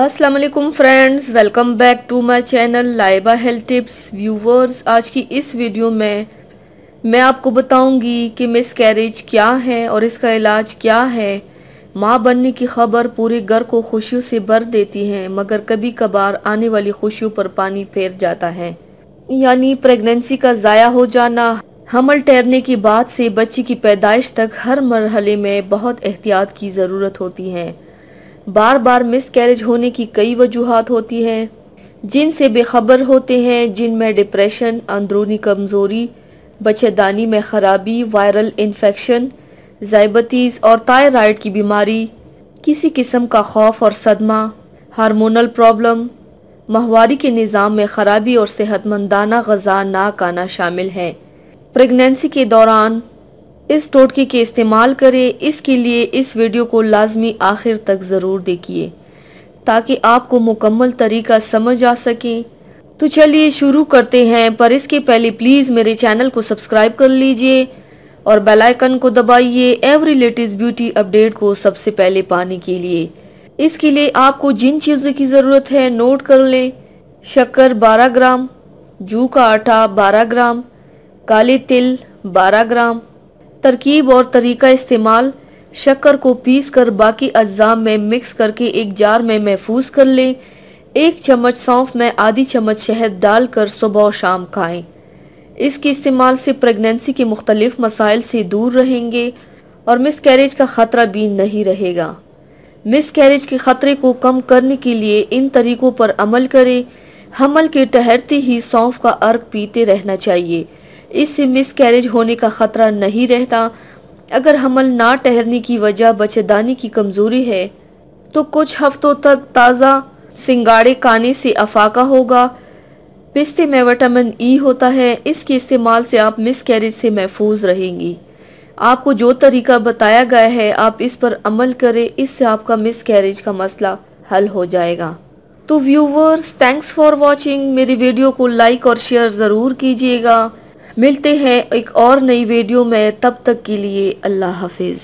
अस्सलाम वालेकुम friends, welcome back to my channel Laiba health tips. Viewers, आज की इस वीडियो में मैं आपको बताऊंगी कि मिसकैरेज क्या है और इसका इलाज क्या है। माँ बनने की खबर पूरे घर को खुशियों से भर देती है, मगर कभी कभार आने वाली खुशियों पर पानी फेर जाता है, यानी प्रेगनेंसी का ज़ाया हो जाना। हमल ठहरने की बाद से बच्चे की पैदाइश तक हर मरहले में बहुत एहतियात की ज़रूरत होती है। बार बार मिसकैरेज होने की कई वजूहात होती हैं जिनसे बेखबर होते हैं, जिनमें डिप्रेशन, अंदरूनी कमज़ोरी, बच्चेदानी में ख़राबी, वायरल इन्फेक्शन, ज़ायबतीज़ और थायराइड की बीमारी, किसी किस्म का खौफ और सदमा, हार्मोनल प्रॉब्लम, माहवारी के निज़ाम में ख़राबी और सेहतमंदाना ग़ज़ा ना खाना शामिल है। प्रेगनेंसी के दौरान इस टोटके के इस्तेमाल करें। इसके लिए इस वीडियो को लाजमी आखिर तक ज़रूर देखिए ताकि आपको मुकम्मल तरीका समझ आ सके। तो चलिए शुरू करते हैं, पर इसके पहले प्लीज़ मेरे चैनल को सब्सक्राइब कर लीजिए और बेल आइकन को दबाइए एवरी लेटेस्ट ब्यूटी अपडेट को सबसे पहले पाने के लिए। इसके लिए आपको जिन चीज़ों की ज़रूरत है नोट कर लें। शक्कर 12 ग्राम, जू का आटा 12 ग्राम, काले तिल 12 ग्राम। तरकीब और तरीका इस्तेमाल: शक्कर को पीस कर बाकी अज्जा में मिक्स करके एक जार में महफूज कर लें। 1 चम्मच सौंफ में आधी चम्मच शहद डालकर सुबह और शाम खाएं। इसके इस्तेमाल से प्रेगनेंसी के मुख्तलिफ मसाइल से दूर रहेंगे और मिसकैरेज का ख़तरा भी नहीं रहेगा। मिसकैरेज के ख़तरे को कम करने के लिए इन तरीकों पर अमल करें। हमल के ठहरते ही सौंफ का अर्क पीते रहना चाहिए, इससे मिसकैरेज होने का खतरा नहीं रहता। अगर हमल ना ठहरने की वजह बच्चेदानी की कमजोरी है तो कुछ हफ्तों तक ताज़ा सिंगाड़े खाने से अफाका होगा। पिस्ते में विटामिन ई होता है, इसके इस्तेमाल से आप मिसकैरेज से महफूज रहेंगी। आपको जो तरीका बताया गया है आप इस पर अमल करें, इससे आपका मिसकैरेज का मसला हल हो जाएगा। तो व्यूवर्स, थैंक्स फॉर वॉचिंग। मेरी वीडियो को लाइक और शेयर ज़रूर कीजिएगा। मिलते हैं एक और नई वीडियो में, तब तक के लिए अल्लाह हाफिज़।